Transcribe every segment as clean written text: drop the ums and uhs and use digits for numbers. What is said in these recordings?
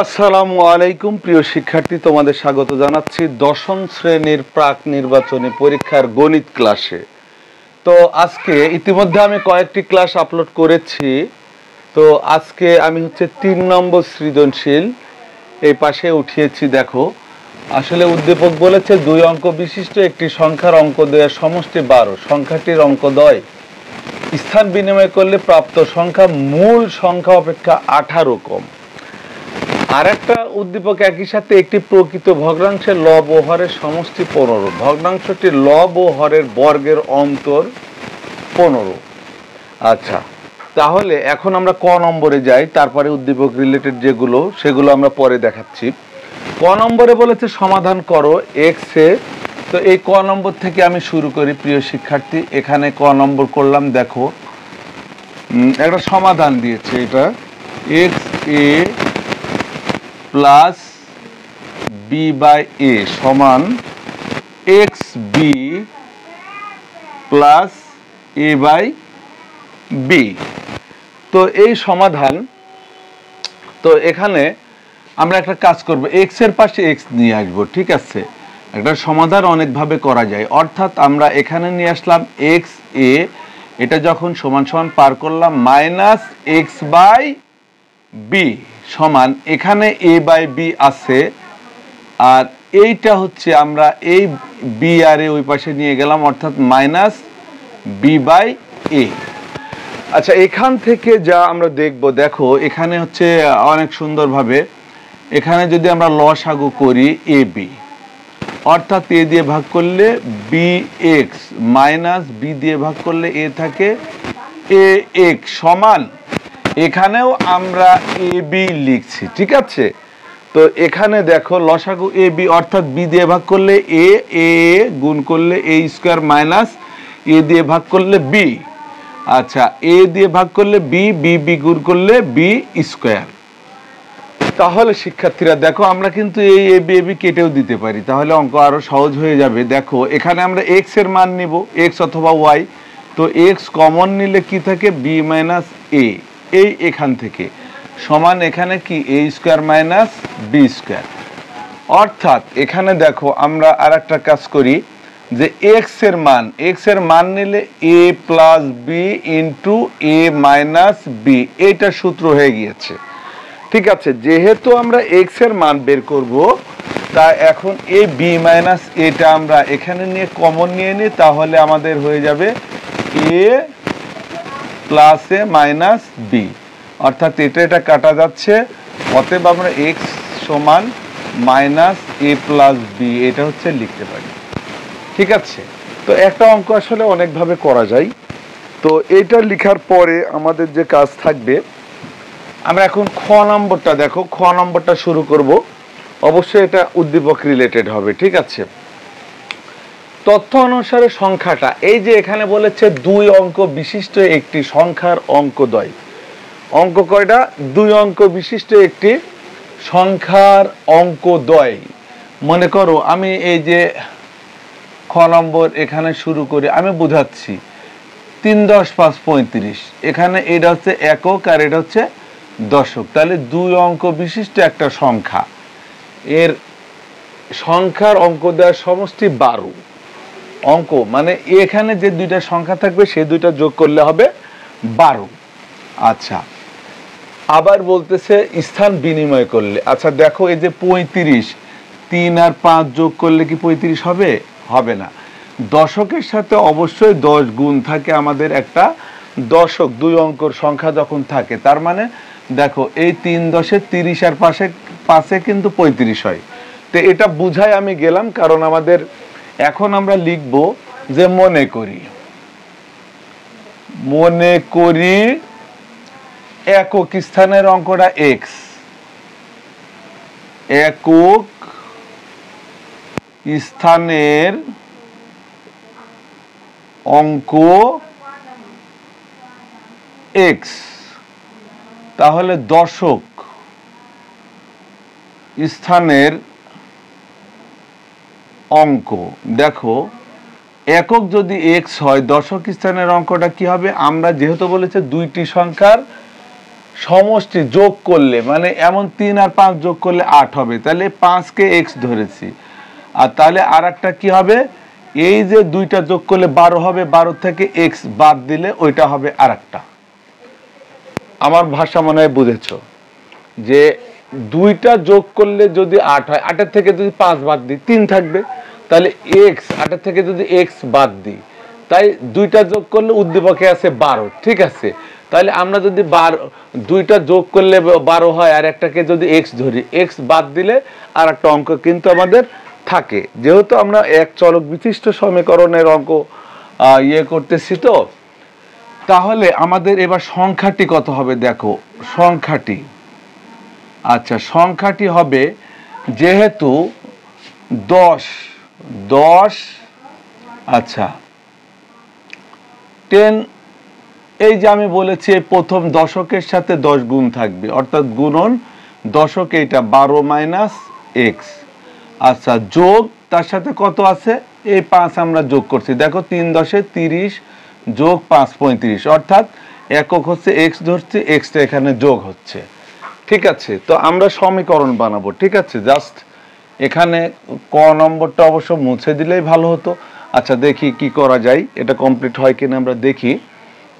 আসসালামু আলাইকুম প্রিয় শিক্ষার্থী, তোমাদের স্বাগত জানাচ্ছি দশম শ্রেণীর প্রাক নির্বাচনী পরীক্ষার গণিত ক্লাসে। তো আজকে ইতিমধ্যে আমি কয়েকটি ক্লাস আপলোড করেছি। তো আজকে আমি 3 নম্বর সৃজনশীল এই পাশে উঠিয়েছি। দেখো, আসলে উদ্দীপক বলেছে 2 অঙ্ক বিশিষ্ট একটি সংখ্যার অঙ্কদ্বয়ের সমষ্টি 12, সংখ্যাটির অঙ্কদ্বয় স্থান বিনিময় করলে প্রাপ্ত সংখ্যা মূল সংখ্যা অপেক্ষা 18 কম। আর একটা উদ্দীপক একই সাথে একটি প্রকৃত ভগ্নাংশের লব ও হরের সমষ্টি 15, ভগ্নাংশটি লব ও হরের বর্গের অন্তর 15। আচ্ছা, তাহলে এখন আমরা ক নম্বরে যাই, তারপরে উদ্দীপক রিলেটেড যেগুলো সেগুলো আমরা পরে দেখাচ্ছি। ক নম্বরে বলেছে সমাধান করো এক্স এ। তো এই ক নম্বর থেকে আমি শুরু করি প্রিয় শিক্ষার্থী। এখানে ক নম্বর করলাম, দেখো একটা সমাধান দিয়েছে। এটা x a plus b by a সমান x b plus a by b. তো এই সমাধান, তো এখানে আমরা একটা কাজ করব, এক্স এর পাশে এক্স নিয়ে আসবো। ঠিক আছে, একটা সমাধান অনেকভাবে করা যায়। অর্থাৎ আমরা এখানে নিয়ে আসলাম এক্স এ, এটা যখন সমান সমান পার করলাম মাইনাস এক্স বাই বি সমান এখানে এ বাই বি আছে, আর এইটা হচ্ছে আমরা এই বি আর এ ওই পাশে নিয়ে গেলাম, অর্থাৎ মাইনাস বি বাই এ। আচ্ছা, এখান থেকে যা আমরা দেখব, দেখো এখানে হচ্ছে অনেক সুন্দরভাবে, এখানে যদি আমরা লসাগু করি এ বি, অর্থাৎ এ দিয়ে ভাগ করলে বি এক্স মাইনাস বি দিয়ে ভাগ করলে এ থাকে এ এক্স সমান, এখানেও আমরা এ বি লিখছি। ঠিক আছে, তো এখানে দেখো লসাগু এ বি, অর্থাৎ বি দিয়ে ভাগ করলে এ, এ গুণ করলে এ স্কোয়ার মাইনাস এ দিয়ে ভাগ করলে বি। আচ্ছা, এ দিয়ে ভাগ করলে বি, বি বি গুণ করলে বি স্কোয়ার। তাহলে শিক্ষার্থীরা দেখো, আমরা কিন্তু এই এ বি এ বি কেটেও দিতে পারি, তাহলে অঙ্ক আরো সহজ হয়ে যাবে। দেখো এখানে আমরা এক্স এর মান নিব, এক্স অথবা ওয়াই। তো এক্স কমন নিলে কি থাকে, বি মাইনাস এ, এই এখান থেকে সমান এখানে কি এ স্কোয়ার মাইনাস বি স্কোয়ার। অর্থাৎ এখানে দেখো আমরা আর একটা কাজ করি, যে এক্স এর মান নিলে এ প্লাস বি ইন্টু এ মাইনাস বি, এইটা সূত্র হয়ে গিয়েছে। ঠিক আছে, যেহেতু আমরা এক্স এর মান বের করব, তা এখন এ বি মাইনাস এটা আমরা এখানে নিয়ে কমন নিয়ে নিই, তাহলে আমাদের হয়ে যাবে এ প্লাস এ মাইনাস বি, অর্থাৎ এটা কাটা যাচ্ছে। অতএব আমরা এক্স সমান মাইনাস এ প্লাস বি এটা হচ্ছে লিখতে পারি। ঠিক আছে, তো একটা অঙ্ক আসলে অনেকভাবে করা যায়। তো এটা লেখার পরে আমাদের যে কাজ থাকবে, আমরা এখন খ নম্বরটা, দেখো খ নম্বরটা শুরু করব। অবশ্যই এটা উদ্দীপক রিলেটেড হবে। ঠিক আছে, তথ্য অনুসারে সংখ্যাটা, এই যে এখানে বলেছে 2 অঙ্ক বিশিষ্ট একটি সংখ্যার অঙ্কদ্বয়। অঙ্ক কয়টা? 2 অঙ্ক বিশিষ্ট একটি সংখ্যার অঙ্কদ্বয়। মনে করো আমি এই যে খ নম্বর এখানে শুরু করি, আমি বুঝাচ্ছি 3 10 5 35, এখানে এটা হচ্ছে একক আর এটা হচ্ছে দশক। তাহলে 2 অঙ্ক বিশিষ্ট একটা সংখ্যা, এর সংখ্যার অঙ্কদ্বয়ের সমষ্টি 12 অঙ্ক, মানে এখানে যে 2টা সংখ্যা থাকবে সেই 2টা যোগ করলে হবে 12। আচ্ছা, আবার বলতেছে স্থান বিনিময় করলে। আচ্ছা দেখো, এই যে 35, 3 আর 5 যোগ করলে কি 35 হবে? হবে না। দশকের সাথে অবশ্যই 10 গুণ থাকে আমাদের একটা দশক, 2 অঙ্কর সংখ্যা যখন থাকে। তার মানে দেখো এই 3 10 30 আর পাশে কিন্তু 35 হয়। তো এটা বুঝাই আমি গেলাম, কারণ আমাদের এখন আমরা লিখব যে মনে করি একক স্থানের অঙ্কটা এক্স, একক স্থানের অঙ্ক এক্স, তাহলে দশক স্থানের অঙ্ক, দেখো একক যদি এক্স হয়, দশক স্থানের অঙ্কটা কি হবে? আমরা যেহেতু বলেছে 2টি সংখ্যার সমষ্টি যোগ করলে মানে এমন 3 আর 5 যোগ করলে 8 হবে, তাহলে 5 কে x ধরেছি। আর তাহলে আরেকটা কি হবে, এই যে দুইটা যোগ করলে 12 হবে, 12 থেকে x বাদ দিলে ওইটা হবে আরেকটা। আমার ভাষা মনে হয় বুঝেছো, যে দুইটা যোগ করলে যদি 8 হয়, 8 এর থেকে যদি 5 বাদ দিই 3 থাকবে, তাহলে x 8 এর থেকে যদি x বাদ দিই, তাই দুইটা যোগ করলে উদ্দীপকে আছে 12, ঠিক আছে। তাহলে আমরা যদি দুইটা যোগ করলে 12 হয় আর একটাকে যদি x ধরি, x বাদ দিলে আর একটা অঙ্ক কিন্তু আমাদের থাকে। যেহেতু আমরা এক চলক বিশিষ্ট সমীকরণের অঙ্ক ইয়ে করতেছি, তো তাহলে আমাদের এবার সংখ্যাটি কত হবে দেখো, সংখ্যাটি, আচ্ছা সংখ্যাটি হবে যেহেতু 10, আচ্ছা 10, এই যে আমি বলেছি প্রথম দশকের সাথে 10 গুণ থাকবে, অর্থাৎ গুণন দশক, এইটা 12 মাইনাস x, আচ্ছা যোগ তার সাথে কত আছে, এই 5 আমরা যোগ করছি, দেখো 3 10 30 যোগ 5 35, অর্থাৎ একক হচ্ছে x ধরছি, xটা এখানে যোগ হচ্ছে, ঠিক আছে। তো আমরা সমীকরণ বানাবো, ঠিক আছে। জাস্ট এখানে ক নম্বরটা অবশ্য মুছে দিলেই ভালো হতো। আচ্ছা দেখি কি করা যায়, এটা কমপ্লিট হয় কিনা আমরা দেখি।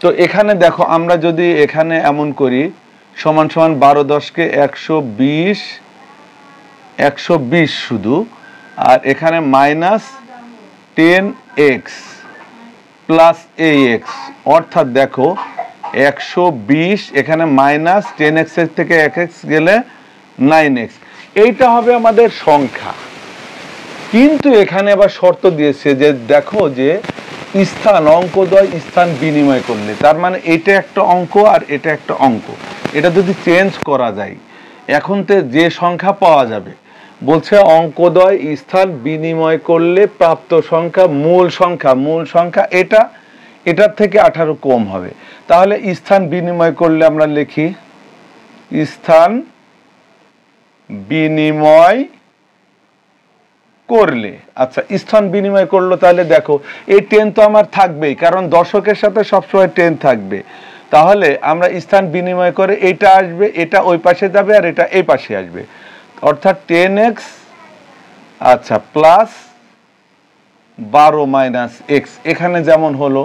তো এখানে দেখো আমরা যদি এখানে এমন করি, সমান সমান 12 10 কে 120 শুধু, আর এখানে মাইনাস 10x প্লাস ax, অর্থাৎ দেখো 120, এখানে মাইনাস 10x এর থেকে 1x গেলে 9x, এইটা হবে আমাদের সংখ্যা। কিন্তু এখানে আবার শর্ত দিয়েছে যে দেখো যে স্থান অঙ্কদ্বয় স্থান বিনিময় করলে, তার মানে এটা একটা অঙ্ক আর এটা একটা অঙ্ক, এটা যদি চেঞ্জ করা যায় এখন তো যে সংখ্যা পাওয়া যাবে, বলছে অঙ্কদ্বয় স্থান বিনিময় করলে প্রাপ্ত সংখ্যা মূল সংখ্যা এটার থেকে 18 কম হবে। তাহলে স্থান বিনিময় করলে আমরা লিখি স্থান বিনিময় করলে, আচ্ছা স্থান বিনিময় করলো, তাহলে দেখো এই 10 তো আমার থাকবেই, কারণ দশকের সাথে সবসময় 10 থাকবে। তাহলে আমরা স্থান বিনিময় করে এটা আসবে, এটা ওই পাশে যাবে আর এটা এই পাশে আসবে, অর্থাৎ 10x, আচ্ছা প্লাস 12 মাইনাস x, এখানে যেমন হলো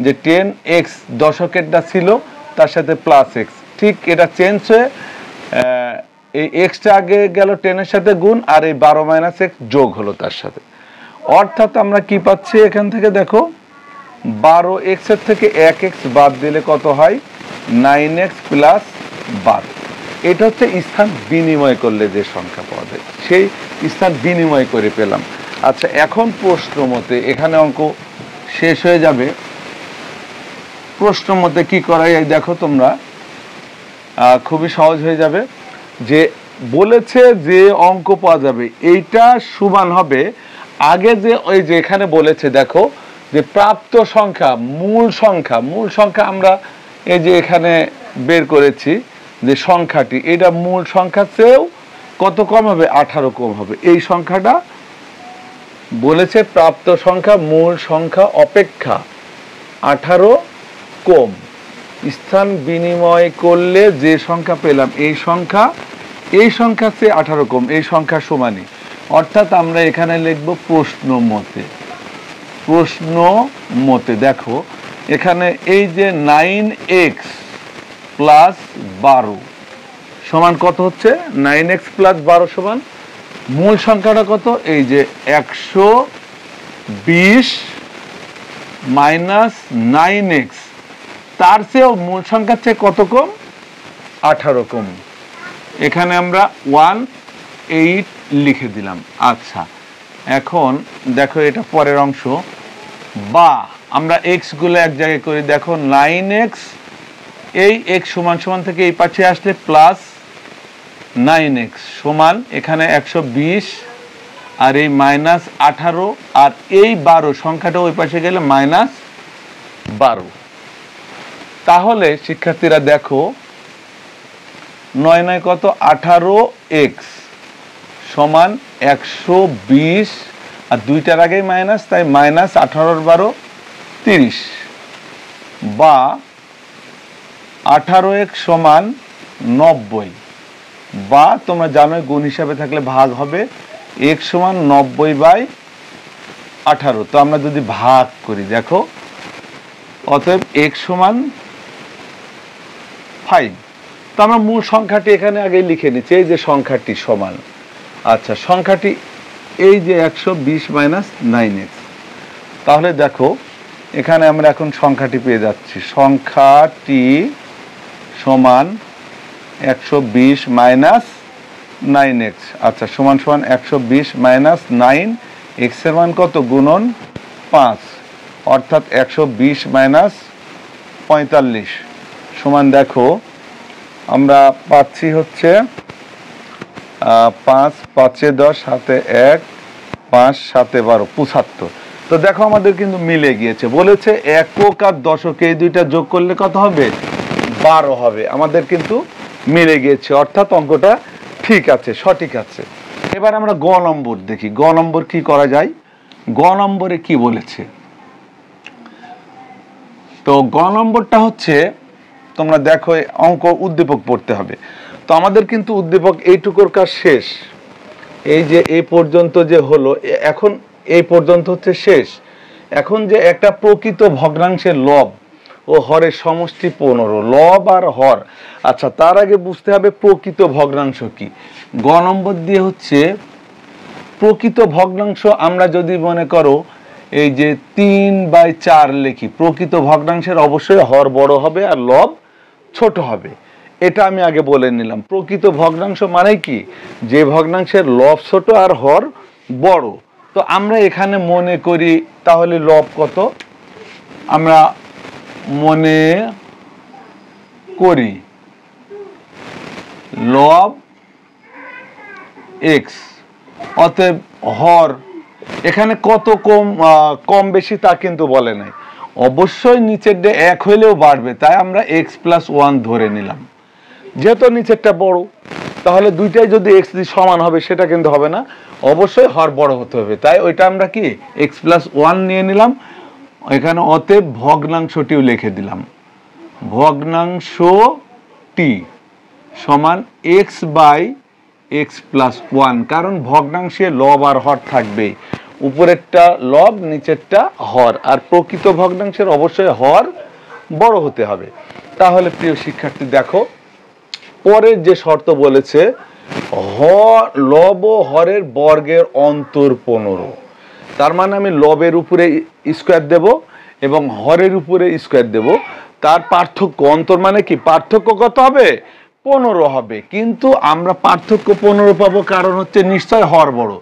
যে 10x দশকেরটা ছিল তার সাথে প্লাস x, ঠিক এটা চেঞ্জ হয়ে এই এক্সটা আগে গেল 10 এর সাথে গুণ, আর এই 12 মাইনাস x যোগ হলো তার সাথে, অর্থাৎ আমরা কি পাচ্ছি এখান থেকে দেখো 12x এর থেকে 1x বাদ দিলে কত হয়, 9x প্লাস 12, এটা হচ্ছে স্থান বিনিময় করলে যে সংখ্যা পাওয়া যায়, সেই স্থান বিনিময় করে পেলাম। আচ্ছা এখন প্রশ্ন মতে এখানে অঙ্ক শেষ হয়ে যাবে, প্রশ্ন মতে কি করা যায় দেখো তোমরা, খুবই সহজ হয়ে যাবে। যে বলেছে যে অঙ্ক পাওয়া যাবে এইটা সমান হবে, আগে যে ওই যে এখানে বলেছে দেখো যে প্রাপ্ত সংখ্যা মূল সংখ্যা আমরা এই যে এখানে বের করেছি যে সংখ্যাটি, এটা মূল সংখ্যার চেয়েও কত কম হবে, 18 কম হবে। এই সংখ্যাটা বলেছে প্রাপ্ত সংখ্যা মূল সংখ্যা অপেক্ষা 18 কম, স্থান বিনিময় করলে যে সংখ্যা পেলাম এই সংখ্যা চেয়ে 18 কম, এই সংখ্যা সমানই, অর্থাৎ আমরা এখানে লিখব প্রশ্ন মতে দেখো এখানে এই যে 9x প্লাস 12 সমান কত হচ্ছে, 9x প্লাস 12 সমান মূল সংখ্যাটা কত, এই যে 120 মাইনাস 9x, তার চেয়েও মূল সংখ্যার চেয়ে কত কম, 18 কম, এখানে আমরা 18 লিখে দিলাম। আচ্ছা এখন দেখো এটা পরের অংশ, বা আমরা x গুলো এক জায়গায় করি, দেখো 9x, এই x সমান সমান থেকে এই পাশে আসলে প্লাস 9x সমান এখানে 120 আর এই মাইনাস 18, আর এই 12 সংখ্যাটা ওই পাশে গেলে মাইনাস 12। তাহলে শিক্ষার্থীরা দেখো 9 9 কত, 18x সমান 120, আর দুইটার আগেই মাইনাস, তাই মাইনাস 18 12 30, বা 18x সমান 90, বা তোমরা জানো গুণ হিসাবে থাকলে ভাগ হবে x সমান 90/18। তো আমরা যদি ভাগ করি দেখো, অতএব x সমান 5। তো আমরা মূল সংখ্যাটি এখানে আগে লিখে নিচ্ছি, এই যে সংখ্যাটি সমান, আচ্ছা সংখ্যাটি এই যে 120 - 9x। তাহলে দেখো এখানে আমরা এখন সংখ্যাটি পেয়ে যাচ্ছি, সংখ্যাটি সমান 120 - 9x। আচ্ছা সমান সমান 120 - 9, x এর মান কত, গুণন 5, অর্থাৎ 120 - 45 সমান দেখো আমরা পাচ্ছি হচ্ছে 5 5 10 7 1 5 7 12 75। তো দেখো আমাদের কিন্তু মিলে গিয়েছে, বলেছে একক আর দশক এই দুইটা যোগ করলে কত হবে, 12 হবে। আমাদের কিন্তু মিলে গিয়েছে, অর্থাৎ অঙ্কটা ঠিক আছে, সঠিক আছে। এবার আমরা গ নম্বর দেখি, গ নম্বর কি করা যায়। গ নম্বরে কি বলেছে, তো গ নম্বরটা হচ্ছে তোমরা দেখো অঙ্ক উদ্দীপক পড়তে হবে। তো আমাদের কিন্তু উদ্দীপক এইটুকুর কাজ শেষ, এই যে এই পর্যন্ত যে হলো, এখন এই পর্যন্ত হচ্ছে শেষ। এখন যে একটা প্রকৃত ভগ্নাংশের লব ও হরের সমষ্টি 15, লব আর হর। আচ্ছা তার আগে বুঝতে হবে প্রকৃত ভগ্নাংশ কি। গ নম্বর দিয়ে হচ্ছে প্রকৃত ভগ্নাংশ, আমরা যদি মনে করো এই যে 3/4 লিখি, প্রকৃত ভগ্নাংশের অবশ্যই হর বড় হবে আর লব ছোট হবে, এটা আমি আগে বলে নিলাম। প্রকৃত ভগ্নাংশ মানে কি, যে ভগ্নাংশের লব ছোট আর হর বড়। তো আমরা এখানে মনে করি তাহলে লব কত, আমরা মনে করি লব x, অতএব হর এখানে কত কম বেশি তা কিন্তু বলে নাই, অবশ্যই নিচেরটা 1 হইলেও বাড়বে, তাই আমরা x + 1 ধরে নিলাম। যেহেতু নিচেরটা বড়, তাহলে দুইটাই যদি x সমান হবে সেটা কিন্তু হবে না, অবশ্যই হর বড় হতে হবে, তাই ওইটা আমরা কি x + 1 নিয়ে নিলাম এখানে। অতএব ভগ্নাংশটিও লিখে দিলাম, ভগ্নাংশটি সমান x/x + 1, কারণ ভগ্নাংশে লব আর হর থাকবে, উপরেরটা লব নিচেরটা হর, আর প্রকৃত ভগ্নাংশের অবশ্যই হর বড় হতে হবে। তাহলে প্রিয় শিক্ষার্থী দেখো পরের যে শর্ত বলেছে, লব ও হরের বর্গের অন্তর 15। তার মানে আমি লবের উপরে স্কোয়ার দেব এবং হরের উপরে স্কোয়ার দেব, তার পার্থক্য, অন্তর মানে কি, পার্থক্য কত হবে, 15 হবে। কিন্তু আমরা পার্থক্য 15 পাবো কারণ হচ্ছে নিশ্চয় হর বড়,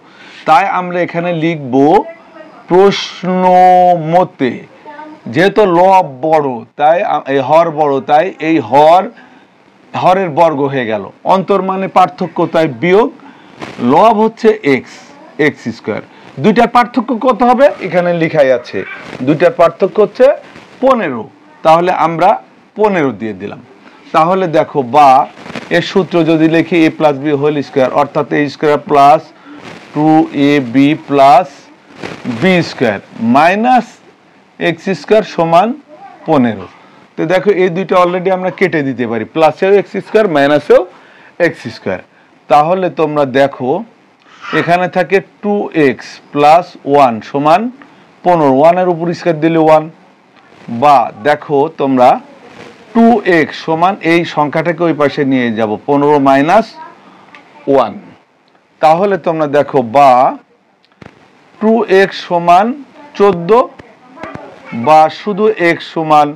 তাই আমরা এখানে লিখব প্রশ্ন মতে, যেহেতু লব বড় তাই এই হর বড়, তাই এই হরের বর্গ হয়ে গেল, অন্তর মানে পার্থক্য, তাই বিয়োগ লব হচ্ছে x স্কোয়ার। দুইটার পার্থক্য কত হবে এখানে লেখাই আছে, দুইটার পার্থক্য হচ্ছে 15, তাহলে আমরা 15 দিয়ে দিলাম। তাহলে দেখো বা এর সূত্র যদি লিখি a + b হোল স্কোয়ার, অর্থাৎ a² + 2ab + b² - x² সমান 15। তো দেখো এই দুইটা অলরেডি আমরা কেটে দিতে পারি, প্লাসেও x² মাইনাসেও x²। তাহলে তোমরা দেখো এখানে থাকে 2x + 1 সমান 15, 1 এর উপর স্কয়ার দিলে 1, বা দেখো তোমরা 2x সমান এই সংখ্যাটাকে ওই পাশে নিয়ে যাব 15 - 1। তাহলে তোমরা দেখো বা 2x সমান 14, বা শুধু x সমান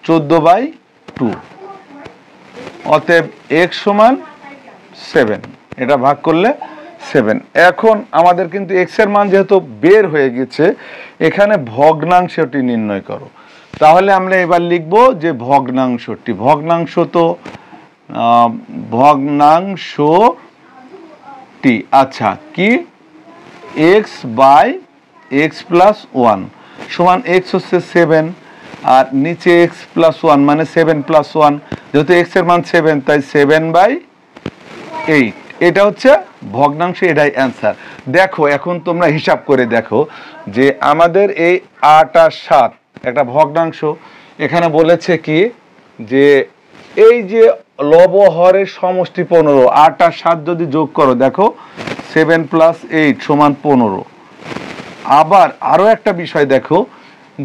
14/2, অতএব x সমান 7, এটা ভাগ করলে 7। এখন আমাদের কিন্তু x এর মান যেহেতু বের হয়ে গেছে, এখানে ভগ্নাংশটি নির্ণয় করো। তাহলে আমরা এবার লিখব যে ভগ্নাংশটি আচ্ছা কি, x/x + 1 সমান x হচ্ছে 7 আর নিচে x + 1 মানে 7 + 1, যেহেতু x এর মান 7 তাই 7/8, এটা হচ্ছে ভগ্নাংশ, এটাই অ্যান্সার। দেখো এখন তোমরা হিসাব করে দেখো যে আমাদের এই 8 আর 7 একটা ভগ্নাংশ, এখানে বলেছে কি যে এই যে লব হরের সমষ্টি 15, 8 আর 7 যদি যোগ করো দেখো 7 + 8 = 15। আবার আরো একটা বিষয় দেখো,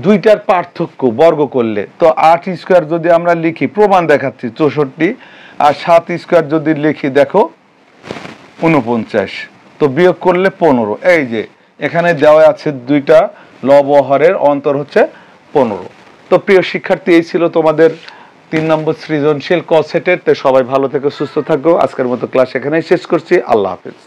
দুইটার পার্থক্য বর্গ করলে তো 8 স্কয়ার যদি আমরা লিখি, প্রমাণ দেখাচ্ছি 64, আর 7 স্কয়ার যদি লিখি দেখো 49, তো বিয়োগ করলে 15। এই যে এখানে দেওয়া আছে দুইটা লব হরের অন্তর হচ্ছে 15। তো প্রিয় শিক্ষার্থী, এই ছিল তোমাদের 3 নম্বর সৃজনশীল ক সেটের। তো সবাই ভালো থেকো, সুস্থ থাকো। আজকের মতো ক্লাস এখানেই শেষ করছি। আল্লাহ হাফেজ।